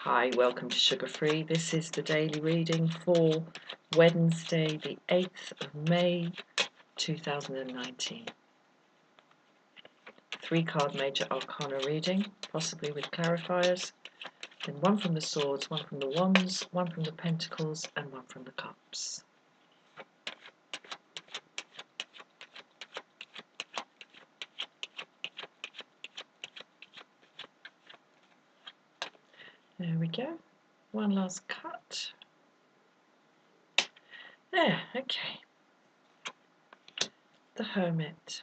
Hi, welcome to Sugar Free. This is the daily reading for Wednesday, the 8th of May 2019. 3-card Major Arcana reading, possibly with clarifiers. Then one from the Swords, one from the Wands, one from the Pentacles, and one from the Cups. There we go. One last cut. There, okay. The Hermit.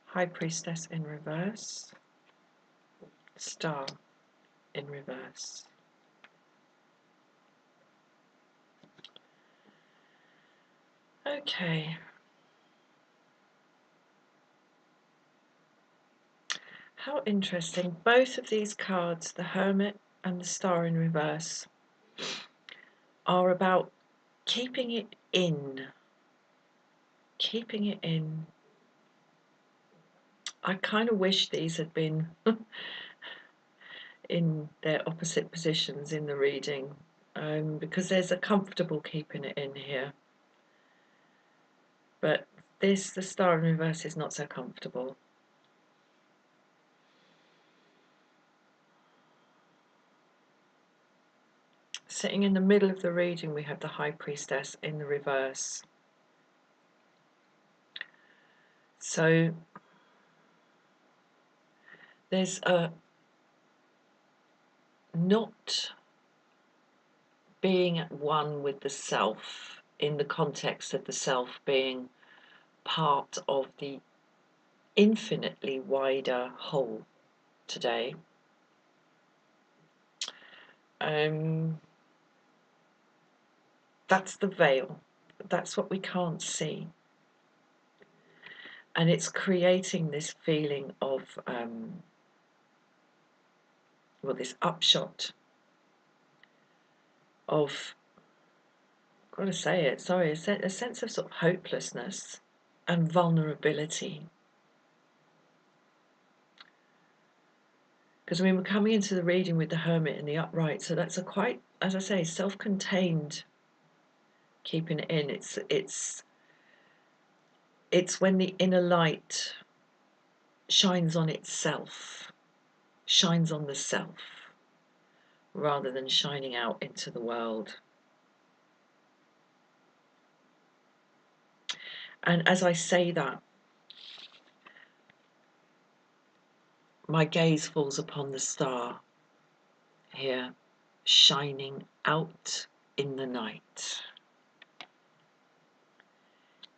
High Priestess in reverse. Star in reverse. Okay. How interesting. Both of these cards, the Hermit and the Star in reverse, are about keeping it in. Keeping it in. I kind of wish these had been in their opposite positions in the reading, because there's a comfortable keeping it in here. But the Star in reverse, is not so comfortable. Sitting in the middle of the reading, we have the High Priestess in the reverse. So there's a not being at one with the self, in the context of the self being part of the infinitely wider whole today. That's the veil. That's what we can't see. And it's creating this feeling of, this upshot of, I've got to say it, sorry, a sense of sort of hopelessness and vulnerability. Because we're coming into the reading with the Hermit in the upright, so that's a quite, as I say, self-contained keeping it in. It's when the inner light shines on itself, shines on the self, rather than shining out into the world. And as I say that, my gaze falls upon the star here, shining out in the night.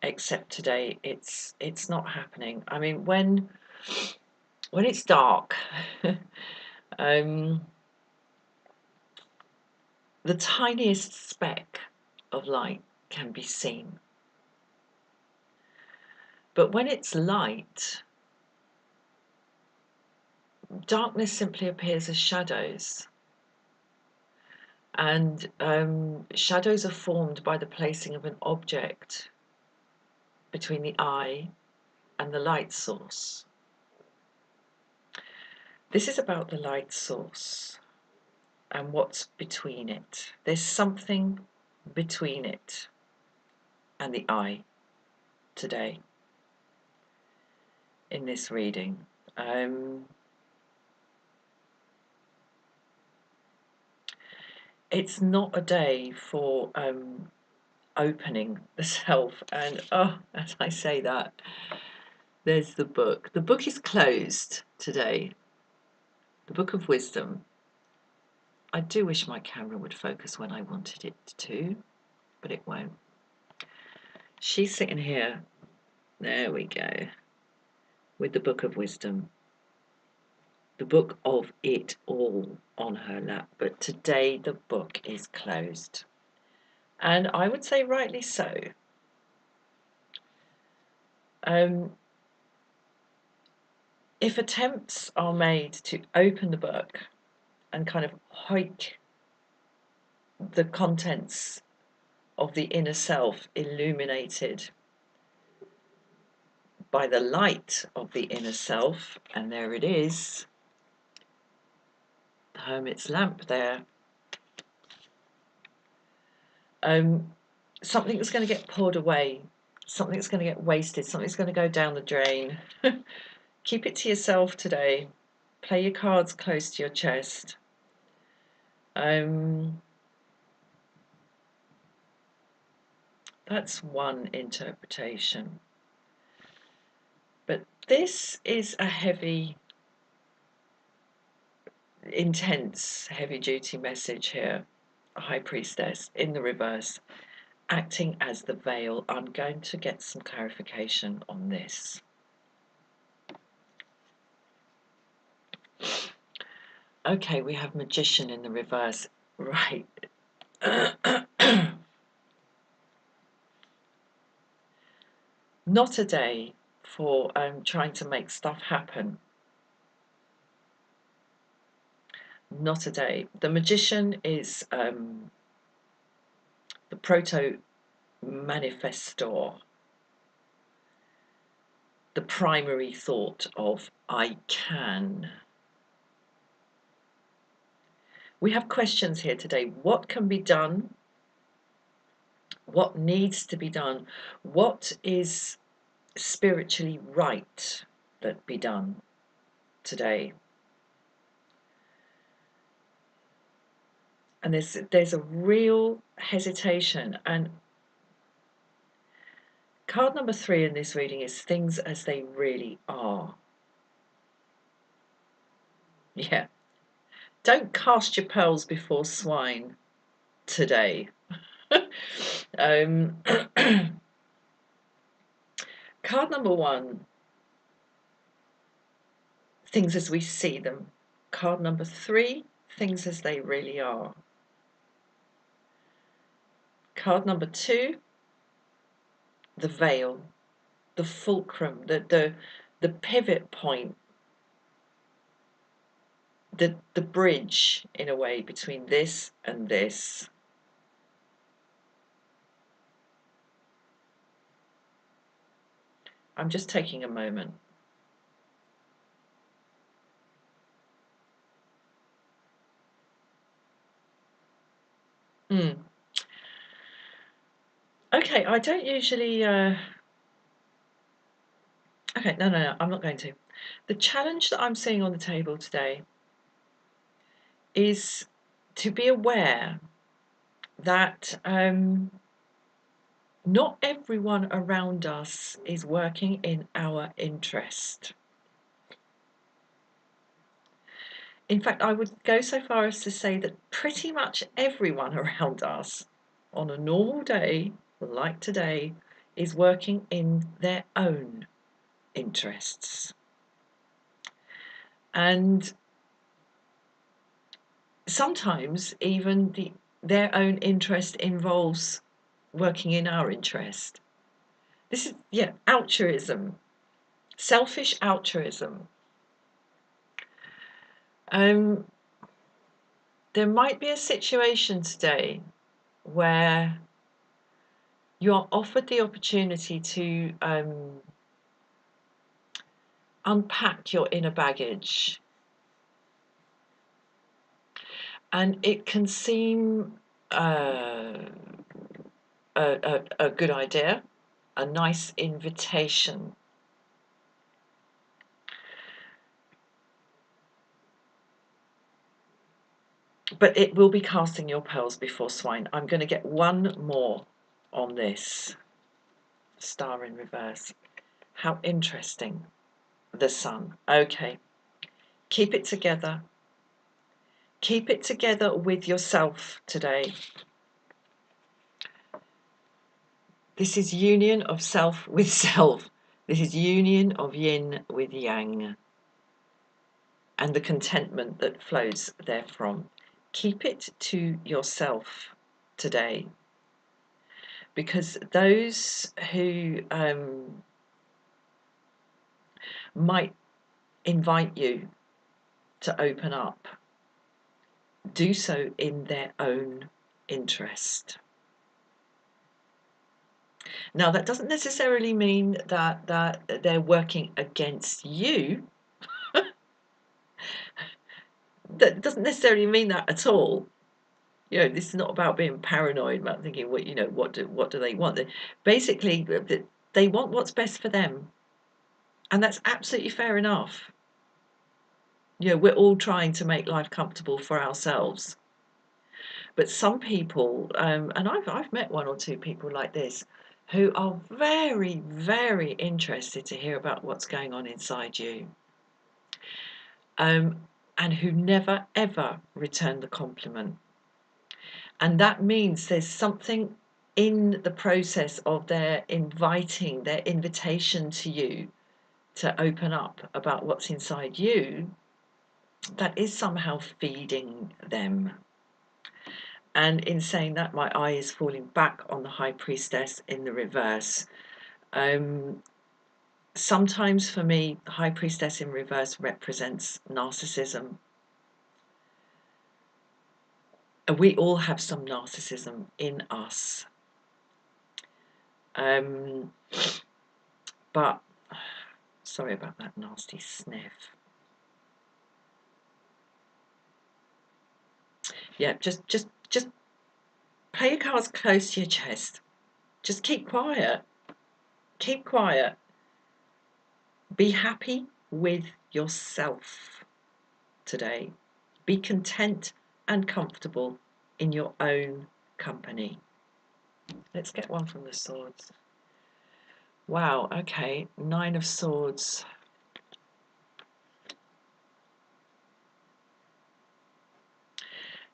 Except today, it's not happening. I mean, when it's dark, the tiniest speck of light can be seen. But when it's light, darkness simply appears as shadows. And shadows are formed by the placing of an object between the eye and the light source. This is about the light source and what's between it. There's something between it and the eye today in this reading. It's not a day for opening the self, and as I say that, there's the book. The book is closed today. The Book of Wisdom. I do wish my camera would focus when I wanted it to, but it won't. She's sitting here, there we go, with the Book of Wisdom, the book of it all on her lap. But today the book is closed, and I would say rightly so. If attempts are made to open the book and kind of hike the contents of the inner self illuminated by the light of the inner self, and there it is, The Hermit's lamp there. Something that's going to get poured away, something that's going to get wasted, something that's going to go down the drain. Keep it to yourself today. Play your cards close to your chest. That's one interpretation. But this is a heavy, intense, heavy-duty message here. A High Priestess in the reverse, acting as the veil. I'm going to get some clarification on this. Okay, we have Magician in the reverse. Right. Not a day for trying to make stuff happen. Not a day. The Magician is the proto-manifestor, the primary thought of I can. We have questions here today. What can be done? What needs to be done? What is spiritually right that be done today? And there's a real hesitation. And card number 3 in this reading is things as they really are. Yeah. Don't cast your pearls before swine today. Card number 1, things as we see them. Card number 3, things as they really are. Card number 2, the veil, the fulcrum, the pivot point, the bridge, in a way, between this and this. I'm just taking a moment. Okay, I don't usually... Okay, no, I'm not going to. The challenge that I'm seeing on the table today is to be aware that not everyone around us is working in our interest. In fact, I would go so far as to say that pretty much everyone around us on a normal day, like today, is working in their own interests. And sometimes even their own interest involves working in our interest. This is, altruism, selfish altruism. There might be a situation today where you're offered the opportunity to unpack your inner baggage. And it can seem a good idea, a nice invitation. But it will be casting your pearls before swine. I'm going to get one more on this. Star in reverse. How interesting. The Sun. Okay. Keep it together. Keep it together with yourself today. This is union of self with self. This is union of yin with yang. And the contentment that flows therefrom. Keep it to yourself today. Because those who might invite you to open up do so in their own interest. Now, that doesn't necessarily mean that they're working against you. that doesn't necessarily mean that at all. This is not about being paranoid about thinking, what do they want? Basically, they want what's best for them, and that's absolutely fair enough. We're all trying to make life comfortable for ourselves, but some people, and I've met one or two people like this, who are very, very interested to hear about what's going on inside you, and who never ever return the compliment. And that means there's something in the process of their invitation to you to open up about what's inside you that is somehow feeding them. And in saying that, my eye is falling back on the High Priestess in the reverse. Sometimes for me, the High Priestess in reverse represents narcissism. We all have some narcissism in us. But sorry about that nasty sniff. Yeah, just play your cards close to your chest. Just keep quiet. Keep quiet. Be happy with yourself today. Be content and comfortable in your own company. Let's get one from the swords. Wow, okay, 9 of Swords.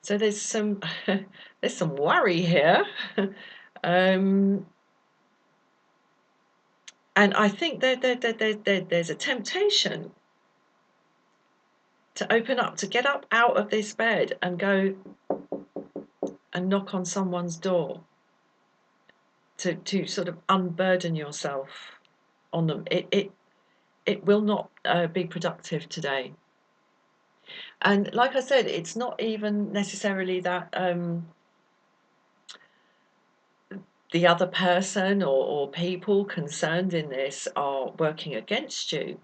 So there's some worry here. And I think there's a temptation to open up, to get up out of this bed and go and knock on someone's door, to sort of unburden yourself on them. It will not be productive today. And like I said, it's not even necessarily that the other person or people concerned in this are working against you.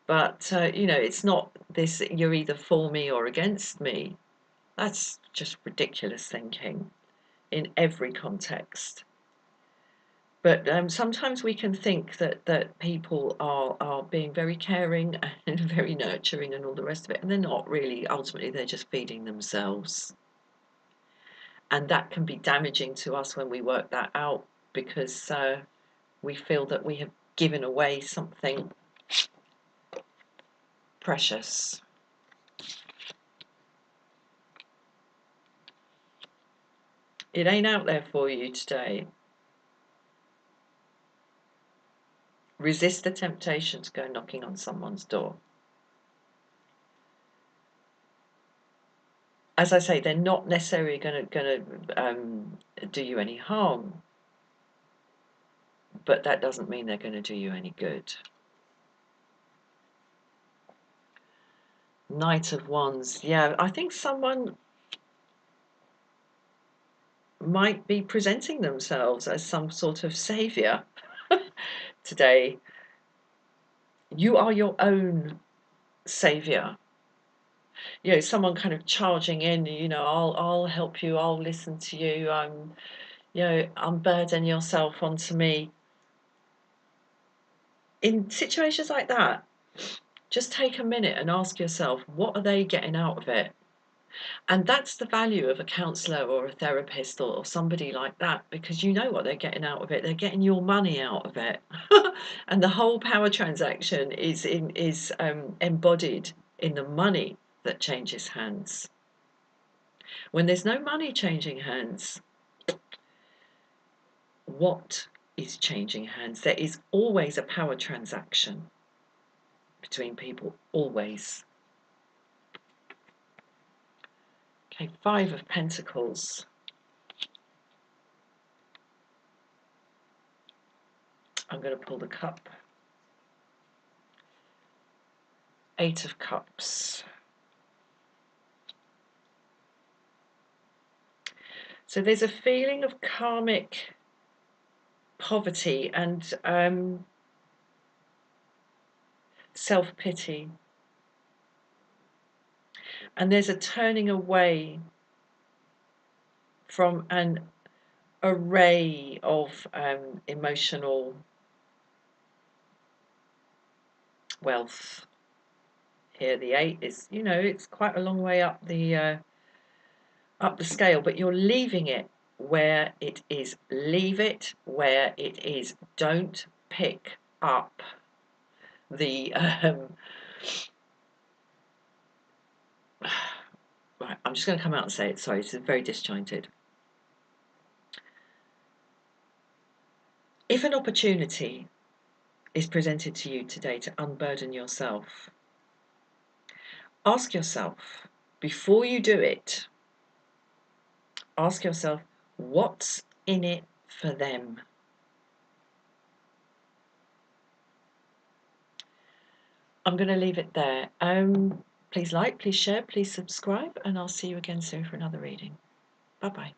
But, it's not this, you're either for me or against me. That's just ridiculous thinking in every context. But sometimes we can think that people are being very caring and very nurturing and all the rest of it, and they're not really. Ultimately, they're just feeding themselves. And that can be damaging to us when we work that out, because we feel that we have given away something precious. It ain't out there for you today. Resist the temptation to go knocking on someone's door. As I say, they're not necessarily going to do you any harm, but that doesn't mean they're going to do you any good. Knight of Wands. Yeah, I think someone might be presenting themselves as some sort of saviour today. You are your own saviour. Someone kind of charging in, I'll help you, I'll listen to you, unburden yourself onto me. In situations like that, just take a minute and ask yourself, what are they getting out of it? And that's the value of a counsellor or a therapist or somebody like that, because you know what they're getting out of it. They're getting your money out of it. And the whole power transaction is embodied in the money that changes hands. When there's no money changing hands, what is changing hands? There is always a power transaction between people, always. Okay, 5 of Pentacles. I'm going to pull the cup. 8 of Cups. So there's a feeling of karmic poverty and self-pity. And there's a turning away from an array of emotional wealth. Here the 8 is, it's quite a long way up the scale, but you're leaving it where it is. Leave it where it is. Don't pick up the right, I'm just going to come out and say it. Sorry, it's very disjointed. If an opportunity is presented to you today to unburden yourself, ask yourself, before you do it, ask yourself, what's in it for them? I'm going to leave it there. Please like, please share, please subscribe, and I'll see you again soon for another reading. Bye-bye.